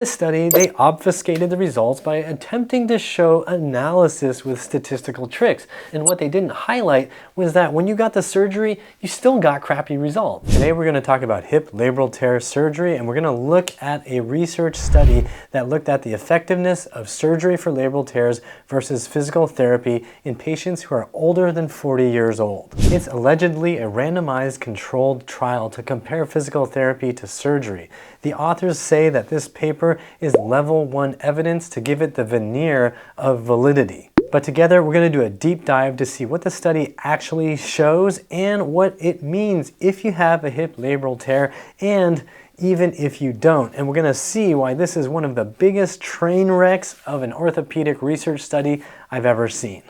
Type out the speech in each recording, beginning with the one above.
this study, they obfuscated the results by attempting to show analysis with statistical tricks. And what they didn't highlight was that when you got the surgery, you still got crappy results. Today we're going to talk about hip labral tear surgery, and we're going to look at a research study that looked at the effectiveness of surgery for labral tears versus physical therapy in patients who are older than 40 years old. It's allegedly a randomized controlled trial to compare physical therapy to surgery. The authors say that this paper is level 1 evidence to give it the veneer of validity. But together we're going to do a deep dive to see what the study actually shows and what it means if you have a hip labral tear and even if you don't. And we're going to see why this is one of the biggest train wrecks of an orthopedic research study I've ever seen.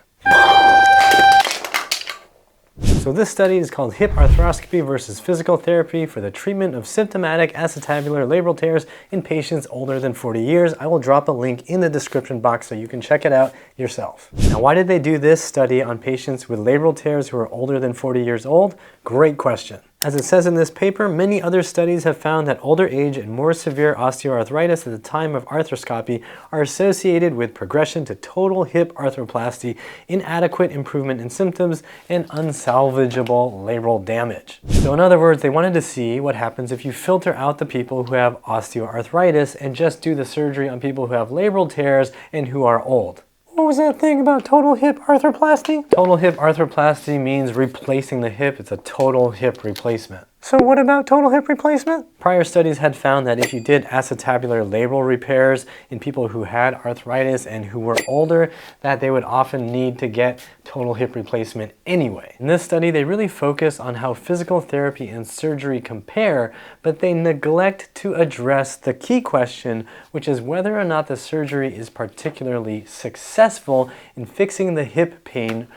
So this study is called Hip Arthroscopy versus Physical Therapy for the Treatment of Symptomatic Acetabular Labral Tears in Patients Older than 40 Years. I will drop a link in the description box so you can check it out yourself. Now, why did they do this study on patients with labral tears who are older than 40 years old? Great question. As it says in this paper, many other studies have found that older age and more severe osteoarthritis at the time of arthroscopy are associated with progression to total hip arthroplasty, inadequate improvement in symptoms, and unsalvageable labral damage. So in other words, they wanted to see what happens if you filter out the people who have osteoarthritis and just do the surgery on people who have labral tears and who are old. What was that thing about total hip arthroplasty? Total hip arthroplasty means replacing the hip. It's a total hip replacement. So what about total hip replacement? Prior studies had found that if you did acetabular labral repairs in people who had arthritis and who were older, that they would often need to get total hip replacement anyway. In this study, they really focus on how physical therapy and surgery compare, but they neglect to address the key question, which is whether or not the surgery is particularly successful in fixing the hip pain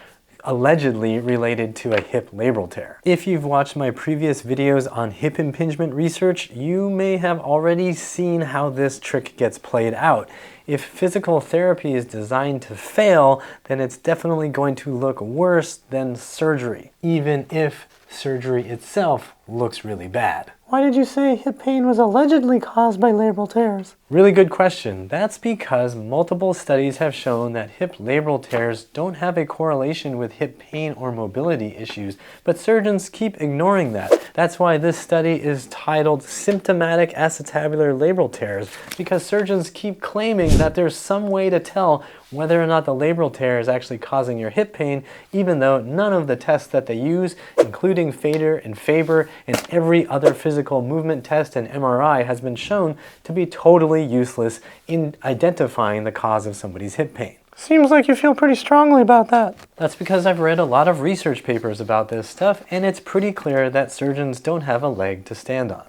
allegedly related to a hip labral tear. If you've watched my previous videos on hip impingement research, you may have already seen how this trick gets played out. If physical therapy is designed to fail, then it's definitely going to look worse than surgery, even if surgery itself looks really bad. Why did you say hip pain was allegedly caused by labral tears? Really good question. That's because multiple studies have shown that hip labral tears don't have a correlation with hip pain or mobility issues, but surgeons keep ignoring that. That's why this study is titled Symptomatic Acetabular Labral Tears, because surgeons keep claiming that there's some way to tell whether or not the labral tear is actually causing your hip pain, even though none of the tests that they use, including Fader and Faber and every other physical movement test and MRI, has been shown to be totally useless in identifying the cause of somebody's hip pain. Seems like you feel pretty strongly about that. That's because I've read a lot of research papers about this stuff, and it's pretty clear that surgeons don't have a leg to stand on.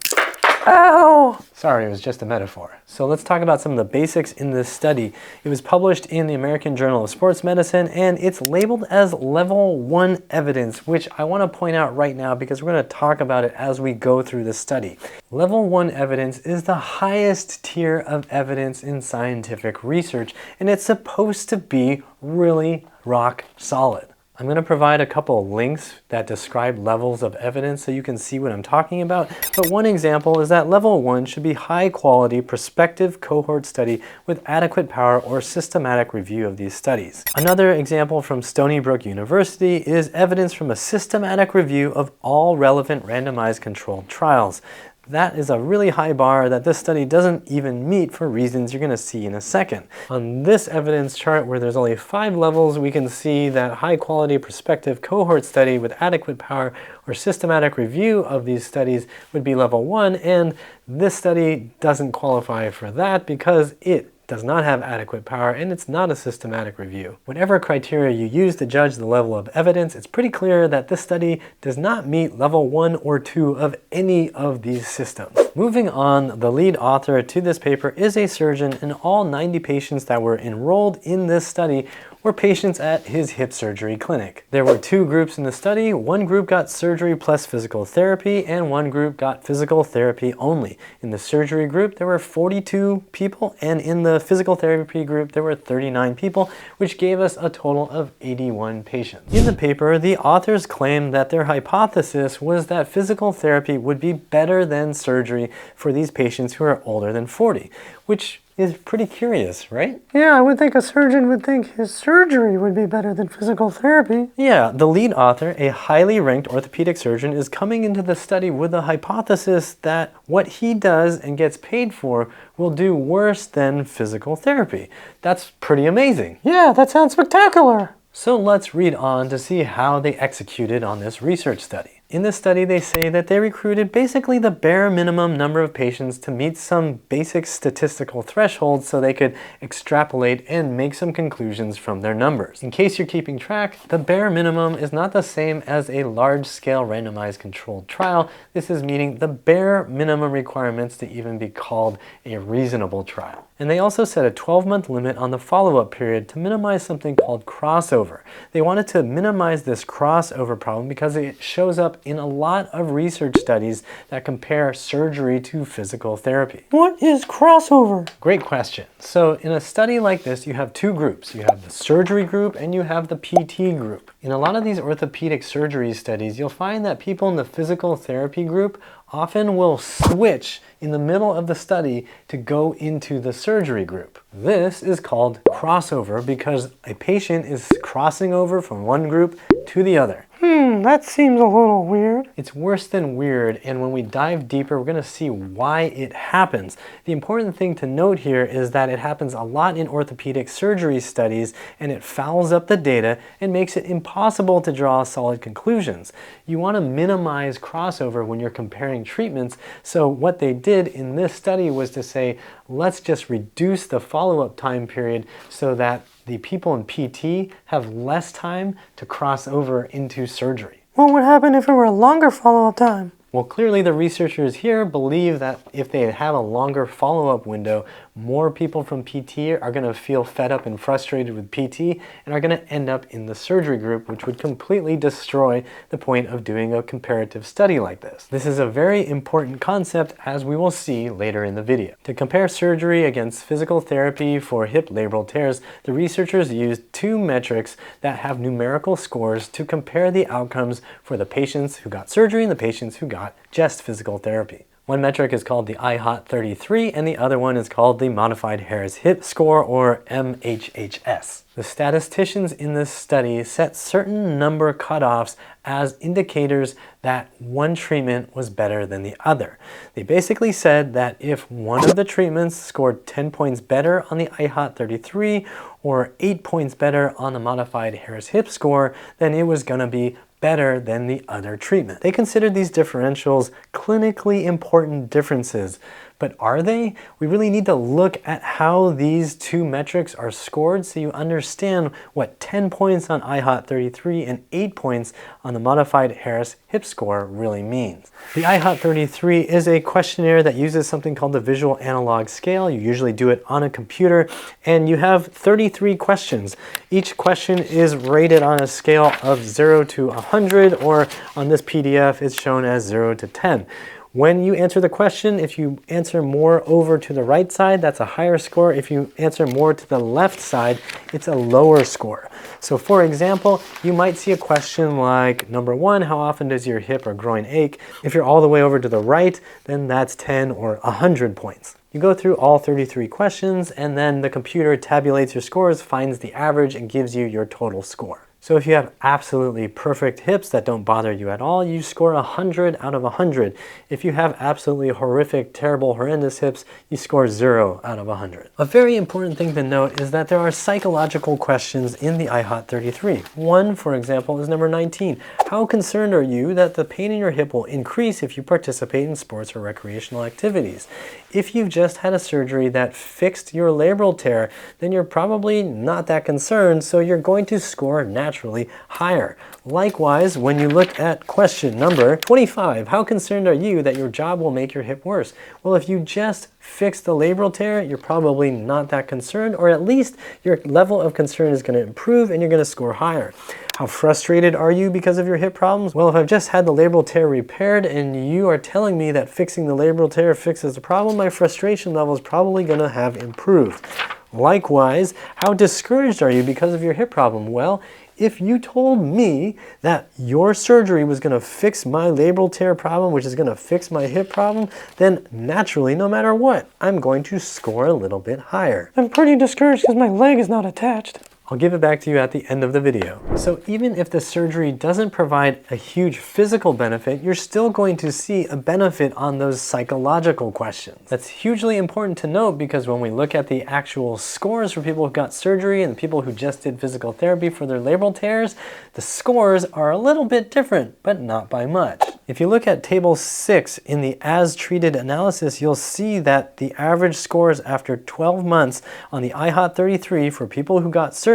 Ow! Sorry, it was just a metaphor. So let's talk about some of the basics in this study. It was published in the American Journal of Sports Medicine, and it's labeled as level 1 evidence, which I want to point out right now because we're going to talk about it as we go through the study. Level 1 evidence is the highest tier of evidence in scientific research, and it's supposed to be really rock solid. I'm going to provide a couple of links that describe levels of evidence so you can see what I'm talking about. But one example is that level 1 should be high quality prospective cohort study with adequate power or systematic review of these studies. Another example from Stony Brook University is evidence from a systematic review of all relevant randomized controlled trials. That is a really high bar that this study doesn't even meet for reasons you're going to see in a second. On this evidence chart where there's only 5 levels, we can see that high quality prospective cohort study with adequate power or systematic review of these studies would be level 1, and this study doesn't qualify for that because it does not have adequate power and it's not a systematic review. Whatever criteria you use to judge the level of evidence, it's pretty clear that this study does not meet level 1 or 2 of any of these systems. Moving on, the lead author to this paper is a surgeon, and all 90 patients that were enrolled in this study were patients at his hip surgery clinic. There were 2 groups in the study. One group got surgery plus physical therapy, and one group got physical therapy only. In the surgery group, there were 42 people, and in the physical therapy group, there were 39 people, which gave us a total of 81 patients. In the paper, the authors claimed that their hypothesis was that physical therapy would be better than surgery surgery for these patients who are older than 40, which is pretty curious, right? Yeah, I would think a surgeon would think his surgery would be better than physical therapy. Yeah, the lead author, a highly ranked orthopedic surgeon, is coming into the study with the hypothesis that what he does and gets paid for will do worse than physical therapy. That's pretty amazing. Yeah, that sounds spectacular. So let's read on to see how they executed on this research study. In this study, they say that they recruited basically the bare minimum number of patients to meet some basic statistical thresholds so they could extrapolate and make some conclusions from their numbers. In case you're keeping track, the bare minimum is not the same as a large-scale randomized controlled trial. This is meeting the bare minimum requirements to even be called a reasonable trial. And they also set a 12-month limit on the follow-up period to minimize something called crossover. They wanted to minimize this crossover problem because it shows up in a lot of research studies that compare surgery to physical therapy. What is crossover? Great question. So in a study like this, you have two groups. You have the surgery group and you have the PT group. In a lot of these orthopedic surgery studies, you'll find that people in the physical therapy group often will switch in the middle of the study to go into the surgery group. This is called crossover because a patient is crossing over from one group to the other. That seems a little weird. It's worse than weird, and when we dive deeper, we're going to see why it happens. The important thing to note here is that it happens a lot in orthopedic surgery studies, and it fouls up the data and makes it impossible to draw solid conclusions. You want to minimize crossover when you're comparing treatments, so what they did in this study was to say, let's just reduce the follow-up time period so that the people in PT have less time to cross over into surgery. What would happen if it were a longer follow-up time? Well, clearly the researchers here believe that if they have a longer follow-up window, more people from PT are going to feel fed up and frustrated with PT and are going to end up in the surgery group, which would completely destroy the point of doing a comparative study like this. This is a very important concept, as we will see later in the video. To compare surgery against physical therapy for hip labral tears, the researchers used two metrics that have numerical scores to compare the outcomes for the patients who got surgery and the patients who got just physical therapy. One metric is called the IHOT-33 and the other one is called the Modified Harris Hip Score, or MHHS. The statisticians in this study set certain number cutoffs as indicators that one treatment was better than the other. They basically said that if one of the treatments scored 10 points better on the IHOT-33 or 8 points better on the Modified Harris Hip Score, then it was going to be better than the other treatment. They considered these differentials clinically important differences, but are they? We really need to look at how these two metrics are scored so you understand what 10 points on IHOT-33 and 8 points on the Modified Harris Hip Score really means. The IHOT-33 is a questionnaire that uses something called the Visual Analog Scale. You usually do it on a computer, and you have 33 questions. Each question is rated on a scale of 0 to 100, or on this PDF it's shown as 0 to 10. When you answer the question, if you answer more over to the right side, that's a higher score. If you answer more to the left side, it's a lower score. So for example, you might see a question like, number 1, how often does your hip or groin ache? If you're all the way over to the right, then that's 10 or 100 points. You go through all 33 questions, and then the computer tabulates your scores, finds the average, and gives you your total score. So if you have absolutely perfect hips that don't bother you at all, you score 100 out of 100. If you have absolutely horrific, terrible, horrendous hips, you score 0 out of 100. A very important thing to note is that there are psychological questions in the IHOT-33. One, for example, is number 19. How concerned are you that the pain in your hip will increase if you participate in sports or recreational activities? If you've just had a surgery that fixed your labral tear, then you're probably not that concerned, so you're going to score naturally higher. Likewise, when you look at question number 25, how concerned are you that your job will make your hip worse? Well, if you just fixed the labral tear, you're probably not that concerned, or at least your level of concern is going to improve and you're going to score higher. How frustrated are you because of your hip problems? Well, if I've just had the labral tear repaired and you are telling me that fixing the labral tear fixes the problem, my frustration level is probably going to have improved. Likewise, how discouraged are you because of your hip problem? Well, If you told me that your surgery was going to fix my labral tear problem, which is going to fix my hip problem, then naturally, no matter what, I'm going to score a little bit higher. I'm pretty discouraged because my leg is not attached. I'll give it back to you at the end of the video. So even if the surgery doesn't provide a huge physical benefit, you're still going to see a benefit on those psychological questions. That's hugely important to note because when we look at the actual scores for people who got surgery and people who just did physical therapy for their labral tears, the scores are a little bit different, but not by much. If you look at table 6 in the as treated analysis, you'll see that the average scores after 12 months on the IHOT 33 for people who got surgery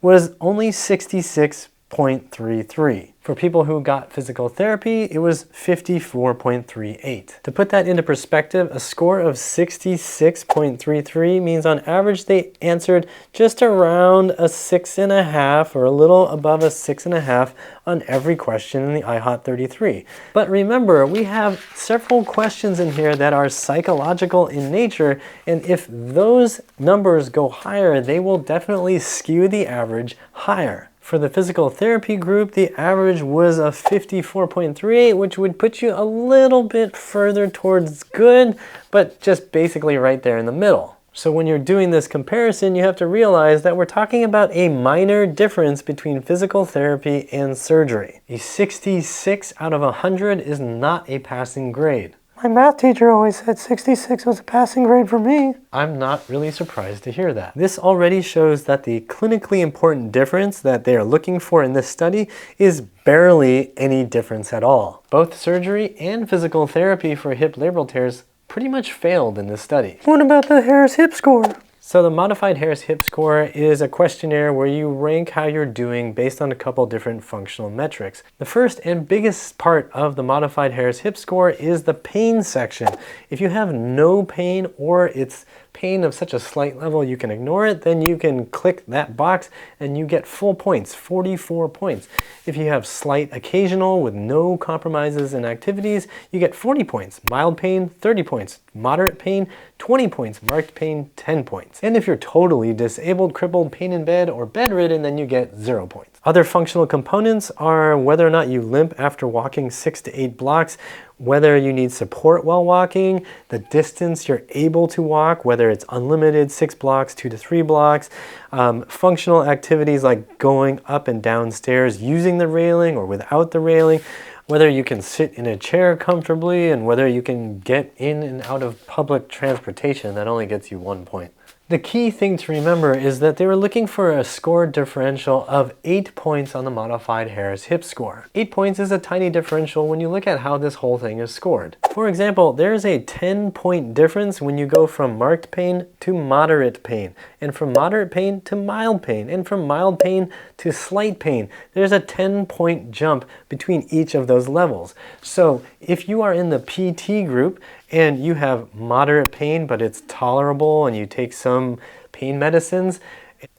was only 66.33. For people who got physical therapy, it was 54.38. To put that into perspective, a score of 66.33 means on average they answered just around a 6.5 or a little above a 6.5 on every question in the IHOT 33. But remember, we have several questions in here that are psychological in nature, and if those numbers go higher, they will definitely skew the average higher. For the physical therapy group, the average was a 54.38, which would put you a little bit further towards good, but just basically right there in the middle. So when you're doing this comparison, you have to realize that we're talking about a minor difference between physical therapy and surgery. A 66 out of 100 is not a passing grade. My math teacher always said 66 was a passing grade for me. I'm not really surprised to hear that. This already shows that the clinically important difference that they are looking for in this study is barely any difference at all. Both surgery and physical therapy for hip labral tears pretty much failed in this study. What about the Harris hip score? So the modified Harris hip score is a questionnaire where you rank how you're doing based on a couple different functional metrics. The first and biggest part of the modified Harris hip score is the pain section. If you have no pain or it's pain of such a slight level you can ignore it, then you can click that box and you get full points, 44 points. If you have slight occasional with no compromises in activities, you get 40 points. Mild pain, 30 points. Moderate pain, 20 points. Marked pain, 10 points. And if you're totally disabled, crippled, pain in bed, or bedridden, then you get 0 points. Other functional components are whether or not you limp after walking 6 to 8 blocks, whether you need support while walking, the distance you're able to walk, whether it's unlimited 6 blocks, 2 to 3 blocks, functional activities like going up and down stairs using the railing or without the railing, whether you can sit in a chair comfortably, and whether you can get in and out of public transportation. That only gets you 1 point. The key thing to remember is that they were looking for a score differential of 8 points on the modified Harris hip score. 8 points is a tiny differential when you look at how this whole thing is scored. For example, there's a 10-point difference when you go from marked pain to moderate pain, and from moderate pain to mild pain, and from mild pain to slight pain. There's a 10-point jump between each of those levels. So if you are in the PT group and you have moderate pain, but it's tolerable and you take some pain medicines,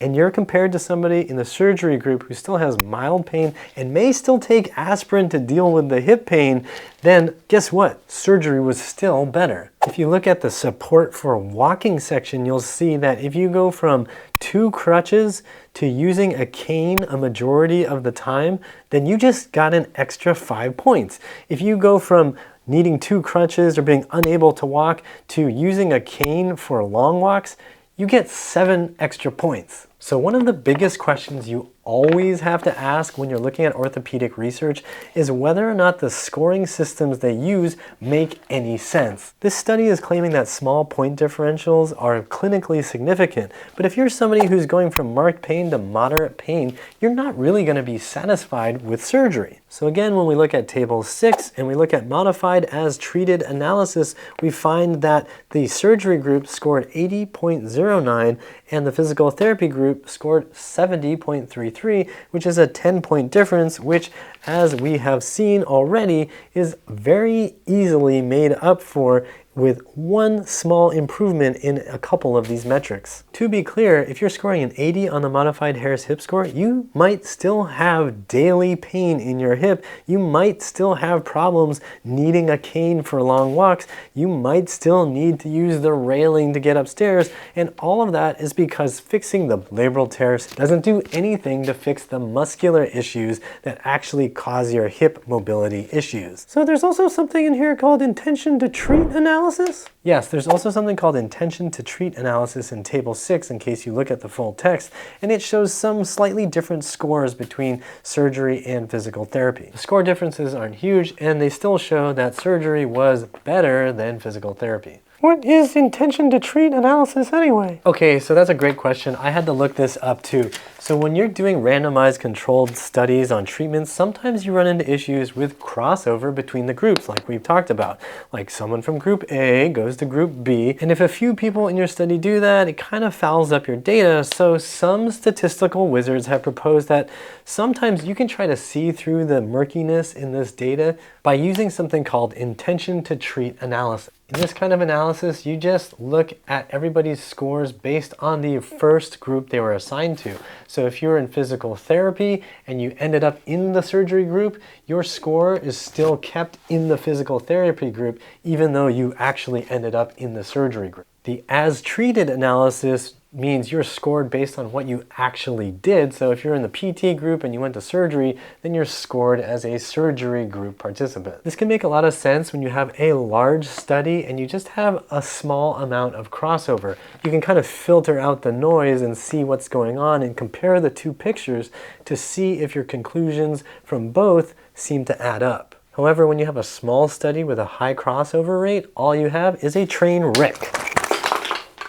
and you're compared to somebody in the surgery group who still has mild pain and may still take aspirin to deal with the hip pain, then guess what? Surgery was still better. If you look at the support for walking section, you'll see that if you go from 2 crutches to using a cane a majority of the time, then you just got an extra 5 points. If you go from needing 2 crutches or being unable to walk to using a cane for long walks, you get 7 extra points. So one of the biggest questions you always have to ask when you're looking at orthopedic research is whether or not the scoring systems they use make any sense. This study is claiming that small point differentials are clinically significant, but if you're somebody who's going from marked pain to moderate pain, you're not really going to be satisfied with surgery. So again, when we look at table 6 and we look at modified as treated analysis, we find that the surgery group scored 80.09 and the physical therapy group scored 70.33, which is a 10-point difference, which, as we have seen already, is very easily made up for with one small improvement in a couple of these metrics. To be clear, if you're scoring an 80 on the modified Harris hip score, you might still have daily pain in your hip. You might still have problems needing a cane for long walks. You might still need to use the railing to get upstairs. And all of that is because fixing the labral tears doesn't do anything to fix the muscular issues that actually cause your hip mobility issues. So there's also something in here called intention to treat analysis? Yes, there's also something called intention to treat analysis in table 6 in case you look at the full text, and it shows some slightly different scores between surgery and physical therapy. The score differences aren't huge, and they still show that surgery was better than physical therapy. What is intention to treat analysis anyway? Okay, so that's a great question. I had to look this up too. So when you're doing randomized controlled studies on treatments, sometimes you run into issues with crossover between the groups like we've talked about. Like someone from group A goes to group B, and if a few people in your study do that, it kind of fouls up your data. So some statistical wizards have proposed that sometimes you can try to see through the murkiness in this data by using something called intention to treat analysis. In this kind of analysis, you just look at everybody's scores based on the first group they were assigned to. So if you're in physical therapy and you ended up in the surgery group, your score is still kept in the physical therapy group, even though you actually ended up in the surgery group. The as treated analysis means you're scored based on what you actually did. So if you're in the PT group and you went to surgery, then you're scored as a surgery group participant. This can make a lot of sense when you have a large study and you just have a small amount of crossover. You can kind of filter out the noise and see what's going on and compare the two pictures to see if your conclusions from both seem to add up. However, when you have a small study with a high crossover rate, all you have is a train wreck.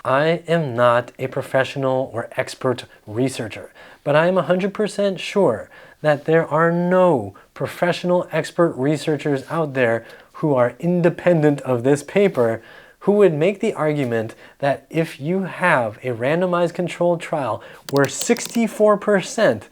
I am not a professional or expert researcher, but I am 100% sure that there are no professional expert researchers out there who are independent of this paper who would make the argument that if you have a randomized controlled trial where 64%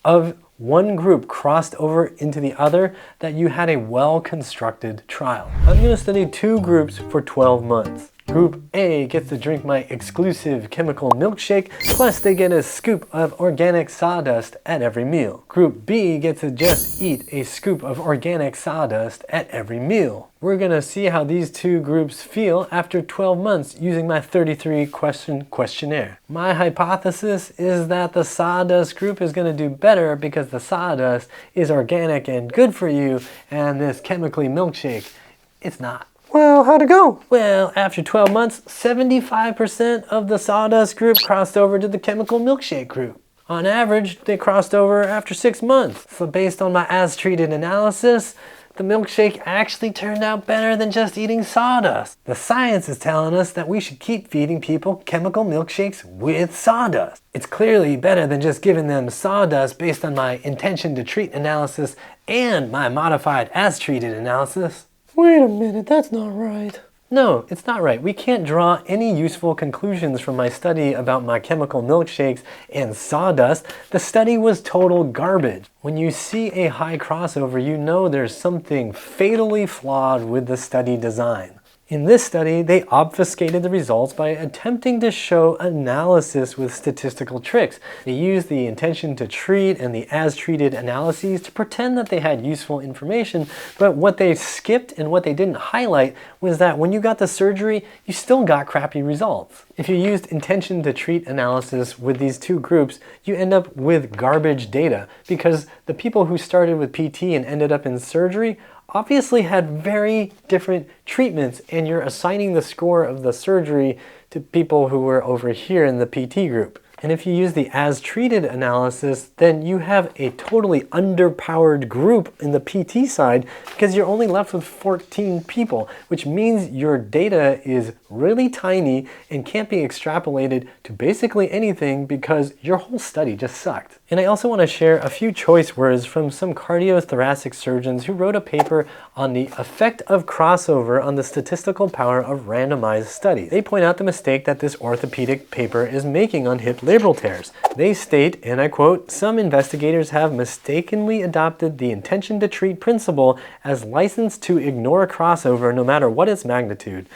of one group crossed over into the other, that you had a well-constructed trial. I'm going to study two groups for 12 months. Group A gets to drink my exclusive chemical milkshake, plus they get a scoop of organic sawdust at every meal. Group B gets to just eat a scoop of organic sawdust at every meal. We're gonna see how these two groups feel after 12 months using my 33-question questionnaire. My hypothesis is that the sawdust group is gonna do better because the sawdust is organic and good for you, and this chemically milkshake, it's not. Well, how'd it go? Well, after 12 months, 75% of the sawdust group crossed over to the chemical milkshake group. On average, they crossed over after 6 months. So based on my as-treated analysis, the milkshake actually turned out better than just eating sawdust. The science is telling us that we should keep feeding people chemical milkshakes with sawdust. It's clearly better than just giving them sawdust based on my intention to treat analysis and my modified as-treated analysis. Wait a minute, that's not right. No, it's not right. We can't draw any useful conclusions from my study about my chemical milkshakes and sawdust. The study was total garbage. When you see a high crossover, you know there's something fatally flawed with the study design. In this study, they obfuscated the results by attempting to show analysis with statistical tricks. They used the intention to treat and the as-treated analyses to pretend that they had useful information, but what they skipped and what they didn't highlight was that when you got the surgery, you still got crappy results. If you used intention to treat analysis with these two groups, you end up with garbage data because the people who started with PT and ended up in surgery obviously had very different treatments, and you're assigning the score of the surgery to people who were over here in the PT group. And if you use the as-treated analysis, then you have a totally underpowered group in the PT side because you're only left with 14 people, which means your data is really tiny and can't be extrapolated to basically anything because your whole study just sucked. And I also want to share a few choice words from some cardiothoracic surgeons who wrote a paper on the effect of crossover on the statistical power of randomized studies. They point out the mistake that this orthopedic paper is making on hip labral tears. They state, and I quote, "Some investigators have mistakenly adopted the intention to treat principle as license to ignore crossover no matter what its magnitude.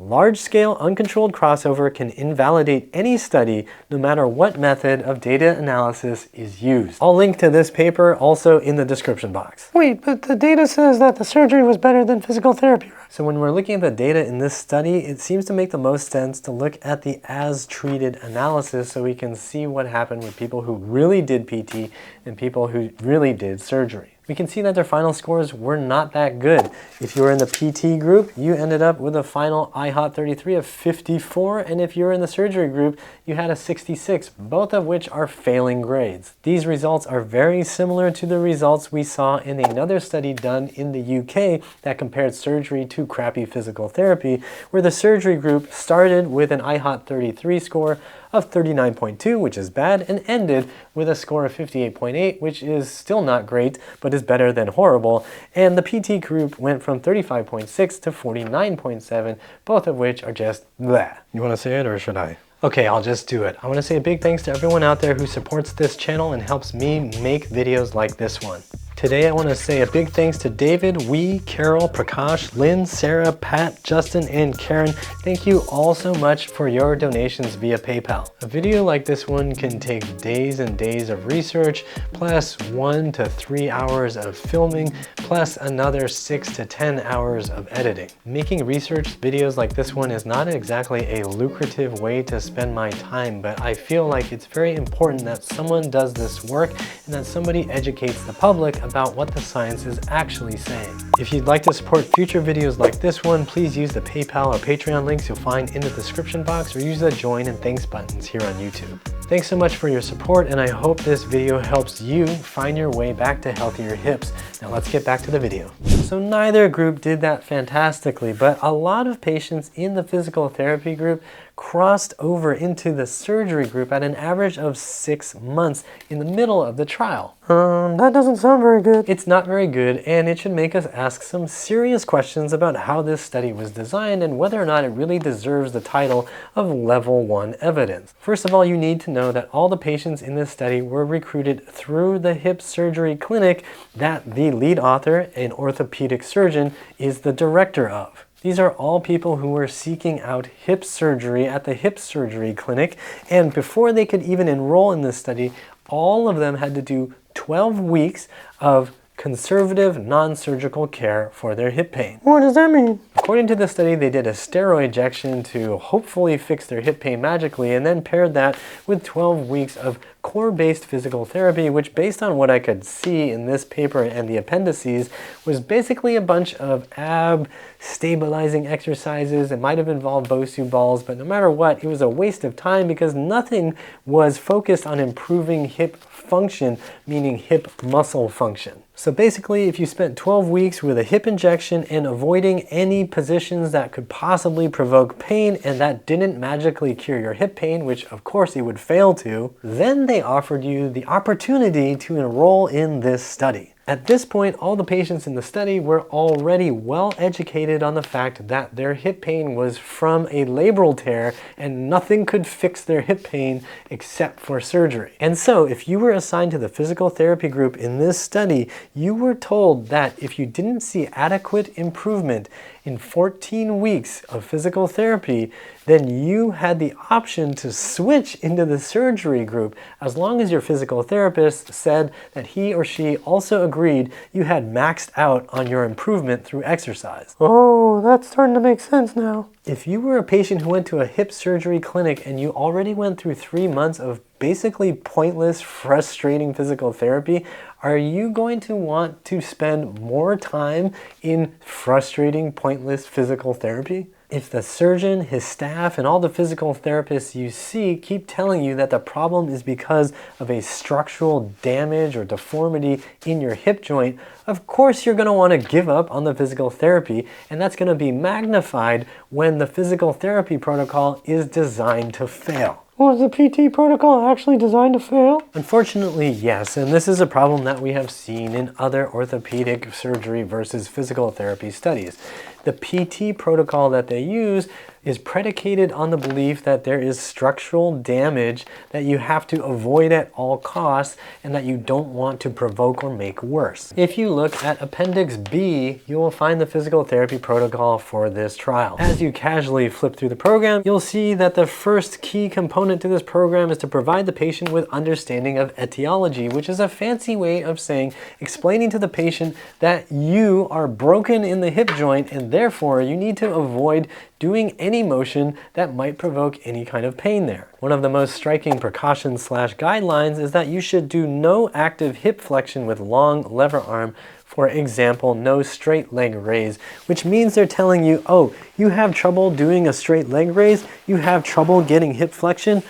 Large-scale uncontrolled crossover can invalidate any study no matter what method of data analysis is used. I'll link to this paper also in the description box. Wait, but the data says that the surgery was better than physical therapy, right? So when we're looking at the data in this study, it seems to make the most sense to look at the as-treated analysis so we can see what happened with people who really did PT and people who really did surgery. We can see that their final scores were not that good. If you were in the PT group, you ended up with a final IHOT 33 of 54, and if you were in the surgery group, you had a 66, both of which are failing grades. These results are very similar to the results we saw in another study done in the UK that compared surgery to crappy physical therapy, where the surgery group started with an IHOT 33 score of 39.2, which is bad, and ended with a score of 58.8, which is still not great, but is better than horrible. And the PT group went from 35.6 to 49.7, both of which are just bleh. You want to say it or should I? Okay, I'll just do it. I want to say a big thanks to everyone out there who supports this channel and helps me make videos like this one. Today I want to say a big thanks to David, Wee, Carol, Prakash, Lynn, Sarah, Pat, Justin, and Karen. Thank you all so much for your donations via PayPal. A video like this one can take days and days of research, plus 1 to 3 hours of filming, plus another 6 to 10 hours of editing. Making research videos like this one is not exactly a lucrative way to spend my time, but I feel like it's very important that someone does this work and that somebody educates the public about what the science is actually saying. If you'd like to support future videos like this one, please use the PayPal or Patreon links you'll find in the description box, or use the join and thanks buttons here on YouTube. Thanks so much for your support, and I hope this video helps you find your way back to healthier hips. Now let's get back to the video. So neither group did that fantastically, but a lot of patients in the physical therapy group crossed over into the surgery group at an average of 6 months in the middle of the trial. That doesn't sound very good. It's not very good, and it should make us ask some serious questions about how this study was designed and whether or not it really deserves the title of Level 1 evidence. First of all, you need to know that all the patients in this study were recruited through the hip surgery clinic that the lead author, an orthopedic surgeon, is the director of. These are all people who were seeking out hip surgery at the hip surgery clinic, and before they could even enroll in this study, all of them had to do 12 weeks of conservative non-surgical care for their hip pain. What does that mean? According to the study, they did a steroid injection to hopefully fix their hip pain magically, and then paired that with 12 weeks of core-based physical therapy, which, based on what I could see in this paper and the appendices, was basically a bunch of ab stabilizing exercises. It might have involved Bosu balls, but no matter what, it was a waste of time because nothing was focused on improving hip function, meaning hip muscle function. So basically, if you spent 12 weeks with a hip injection and avoiding any positions that could possibly provoke pain, and that didn't magically cure your hip pain, which of course it would fail to, then they offered you the opportunity to enroll in this study. At this point, all the patients in the study were already well educated on the fact that their hip pain was from a labral tear and nothing could fix their hip pain except for surgery. And so if you were assigned to the physical therapy group in this study, you were told that if you didn't see adequate improvement in 14 weeks of physical therapy, then you had the option to switch into the surgery group as long as your physical therapist said that he or she also agreed you had maxed out on your improvement through exercise. Oh, that's starting to make sense now. If you were a patient who went to a hip surgery clinic and you already went through 3 months of basically pointless, frustrating physical therapy, are you going to want to spend more time in frustrating, pointless physical therapy? If the surgeon, his staff, and all the physical therapists you see keep telling you that the problem is because of a structural damage or deformity in your hip joint, of course you're going to want to give up on the physical therapy, and that's going to be magnified when the physical therapy protocol is designed to fail. Was the PT protocol actually designed to fail? Unfortunately, yes, and this is a problem that we have seen in other orthopedic surgery versus physical therapy studies. The PT protocol that they use is predicated on the belief that there is structural damage that you have to avoid at all costs and that you don't want to provoke or make worse. If you look at Appendix B, you will find the physical therapy protocol for this trial. As you casually flip through the program, you'll see that the first key component to this program is to provide the patient with understanding of etiology, which is a fancy way of saying, explaining to the patient that you are broken in the hip joint and therefore you need to avoid doing any motion that might provoke any kind of pain there. One of the most striking precautions / guidelines is that you should do no active hip flexion with long lever arm. For example, no straight leg raise, which means they're telling you, oh, you have trouble doing a straight leg raise, you have trouble getting hip flexion,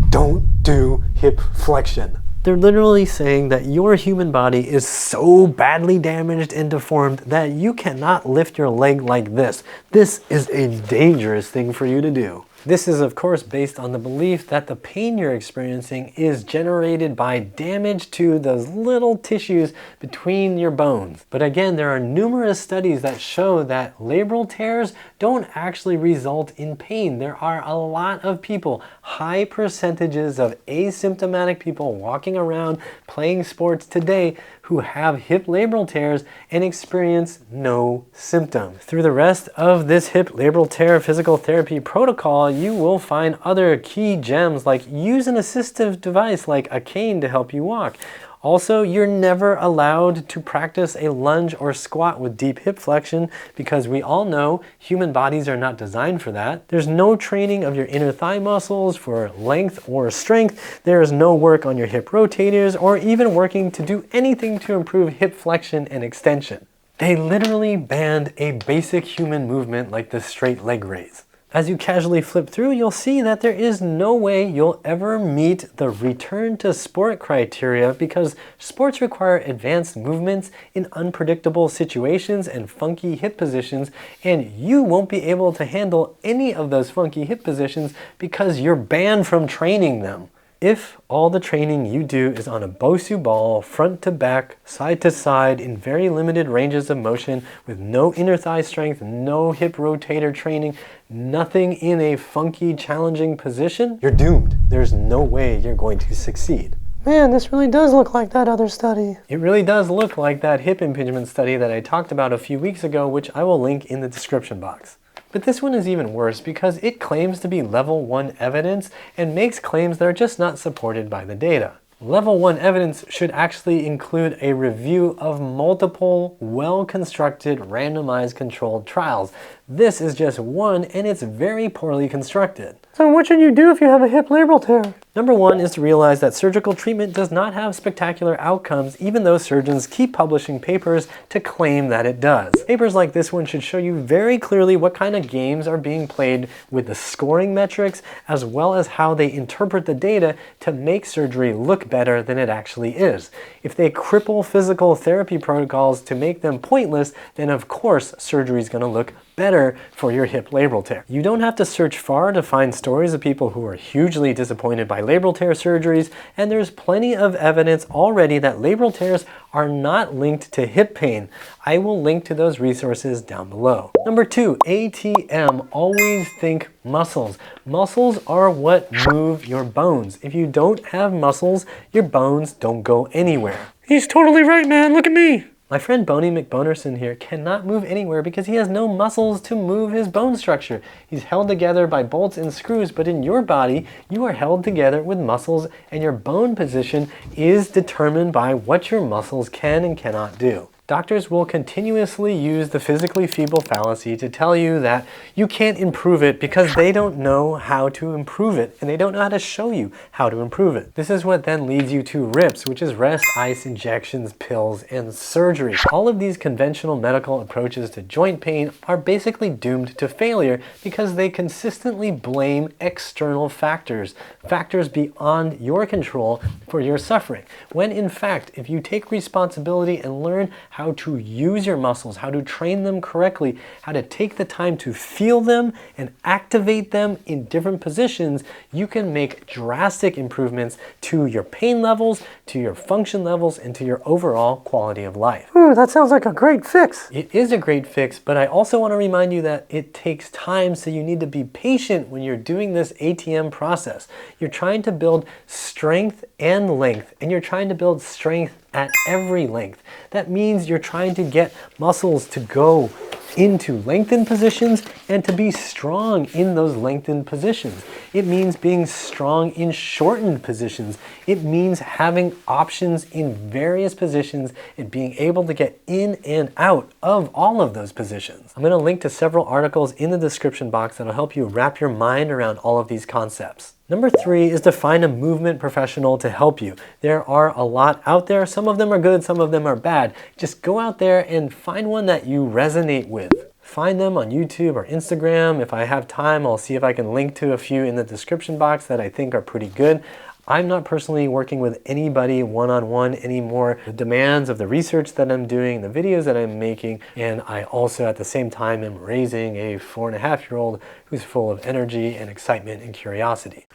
don't do hip flexion. They're literally saying that your human body is so badly damaged and deformed that you cannot lift your leg like this. This is a dangerous thing for you to do. This is of course based on the belief that the pain you're experiencing is generated by damage to those little tissues between your bones. But again, there are numerous studies that show that labral tears don't actually result in pain. There are a lot of people, high percentages of asymptomatic people walking around playing sports today who have hip labral tears and experience no symptoms. Through the rest of this hip labral tear physical therapy protocol, you will find other key gems like use an assistive device like a cane to help you walk. Also, you're never allowed to practice a lunge or squat with deep hip flexion because we all know human bodies are not designed for that. There's no training of your inner thigh muscles for length or strength. There is no work on your hip rotators or even working to do anything to improve hip flexion and extension. They literally banned a basic human movement like the straight leg raise. As you casually flip through, you'll see that there is no way you'll ever meet the return to sport criteria because sports require advanced movements in unpredictable situations and funky hip positions, and you won't be able to handle any of those funky hip positions because you're banned from training them. If all the training you do is on a Bosu ball, front to back, side to side, in very limited ranges of motion, with no inner thigh strength, no hip rotator training, nothing in a funky, challenging position, you're doomed. There's no way you're going to succeed. Man, this really does look like that other study. It really does look like that hip impingement study that I talked about a few weeks ago, which I will link in the description box. But this one is even worse because it claims to be level 1 evidence and makes claims that are just not supported by the data. Level 1 evidence should actually include a review of multiple, well-constructed, randomized controlled trials. This is just one, and it's very poorly constructed. So what should you do if you have a hip labral tear? Number one is to realize that surgical treatment does not have spectacular outcomes, even though surgeons keep publishing papers to claim that it does. Papers like this one should show you very clearly what kind of games are being played with the scoring metrics, as well as how they interpret the data to make surgery look better than it actually is. If they cripple physical therapy protocols to make them pointless, then of course surgery is going to look better for your hip labral tear. You don't have to search far to find stories of people who are hugely disappointed by labral tear surgeries, and there's plenty of evidence already that labral tears are not linked to hip pain. I will link to those resources down below. Number 2, ATM, always think muscles. Muscles are what move your bones. If you don't have muscles, your bones don't go anywhere. He's totally right, man. Look at me. My friend Boney McBonerson here cannot move anywhere because he has no muscles to move his bone structure. He's held together by bolts and screws, but in your body, you are held together with muscles, and your bone position is determined by what your muscles can and cannot do. Doctors will continuously use the physically feeble fallacy to tell you that you can't improve it because they don't know how to improve it, and they don't know how to show you how to improve it. This is what then leads you to RIPS, which is rest, ice, injections, pills, and surgery. All of these conventional medical approaches to joint pain are basically doomed to failure because they consistently blame external factors, factors beyond your control for your suffering. When in fact, if you take responsibility and learn how how to use your muscles, how to train them correctly, how to take the time to feel them and activate them in different positions, you can make drastic improvements to your pain levels, to your function levels, and to your overall quality of life. Ooh, that sounds like a great fix. It is a great fix, but I also want to remind you that it takes time, so you need to be patient when you're doing this ATM process. You're trying to build strength and length, and you're trying to build strength at every length. That means you're trying to get muscles to go into lengthened positions and to be strong in those lengthened positions. It means being strong in shortened positions. It means having options in various positions and being able to get in and out of all of those positions. I'm going to link to several articles in the description box that'll help you wrap your mind around all of these concepts. Number 3 is to find a movement professional to help you. There are a lot out there. Some of them are good, some of them are bad. Just go out there and find one that you resonate with. Find them on YouTube or Instagram. If I have time, I'll see if I can link to a few in the description box that I think are pretty good. I'm not personally working with anybody one-on-one anymore. The demands of the research that I'm doing, the videos that I'm making, and I also at the same time am raising a 4.5-year-old who's full of energy and excitement and curiosity.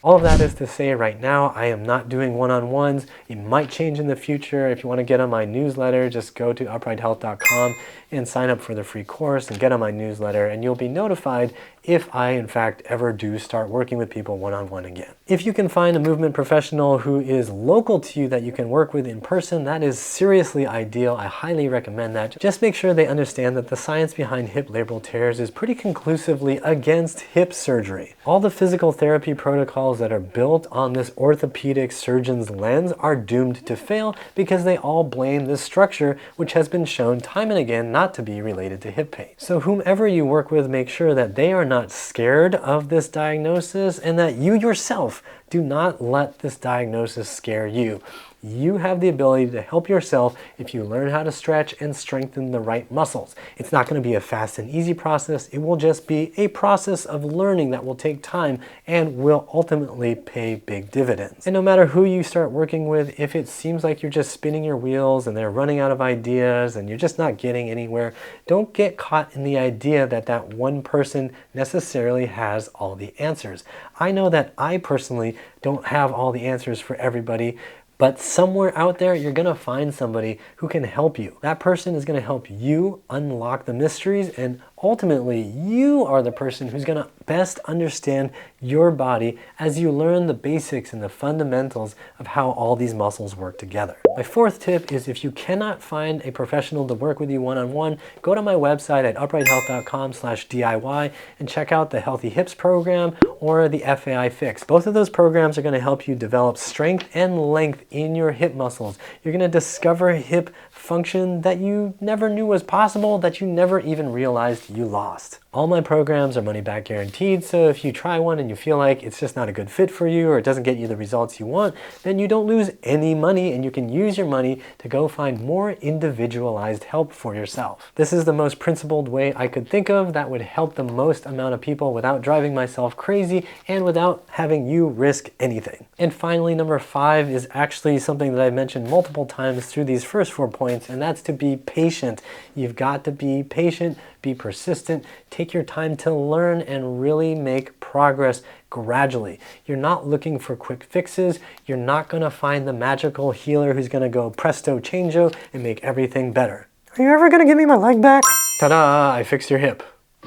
All of that is to say right now, I am not doing one-on-ones. It might change in the future. If you want to get on my newsletter, just go to uprighthealth.com and sign up for the free course and get on my newsletter, and you'll be notified if I, in fact, ever do start working with people one-on-one again. If you can find a movement professional who is local to you that you can work with in person, that is seriously ideal. I highly recommend that. Just make sure they understand that the science behind hip labral tears is pretty conclusively against hip surgery. All the physical therapy protocols that are built on this orthopedic surgeon's lens are doomed to fail because they all blame this structure, which has been shown time and again not to be related to hip pain. So whomever you work with, make sure that they are not scared of this diagnosis and that you yourself do not let this diagnosis scare you. You have the ability to help yourself if you learn how to stretch and strengthen the right muscles. It's not going to be a fast and easy process. It will just be a process of learning that will take time and will ultimately pay big dividends. And no matter who you start working with, if it seems like you're just spinning your wheels and they're running out of ideas and you're just not getting anywhere, don't get caught in the idea that that one person necessarily has all the answers. I know that I personally don't have all the answers for everybody, but somewhere out there, you're going to find somebody who can help you. That person is going to help you unlock the mysteries, and ultimately, you are the person who's going to best understand your body as you learn the basics and the fundamentals of how all these muscles work together. My 4th tip is if you cannot find a professional to work with you one-on-one, go to my website at uprighthealth.com/DIY and check out the Healthy Hips program or the FAI Fix. Both of those programs are going to help you develop strength and length in your hip muscles. You're going to discover hip function that you never knew was possible, that you never even realized you lost. All my programs are money back guaranteed, so if you try one and you feel like it's just not a good fit for you or it doesn't get you the results you want, then you don't lose any money and you can use your money to go find more individualized help for yourself. This is the most principled way I could think of that would help the most amount of people without driving myself crazy and without having you risk anything. And finally, number 5 is actually something that I've mentioned multiple times through these first 4 points, and that's to be patient. You've got to be patient, be persistent, take your time to learn and really make progress gradually. You're not looking for quick fixes. You're not going to find the magical healer who's going to go presto changeo and make everything better. Are you ever going to give me my leg back? Ta-da! I fixed your hip.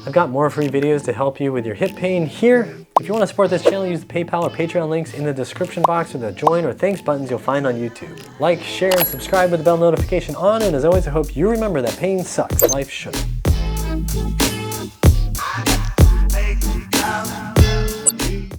I've got more free videos to help you with your hip pain here. If you want to support this channel, use the PayPal or Patreon links in the description box or the join or thanks buttons you'll find on YouTube. Like, share, and subscribe with the bell notification on, and as always, I hope you remember that pain sucks. Life shouldn't.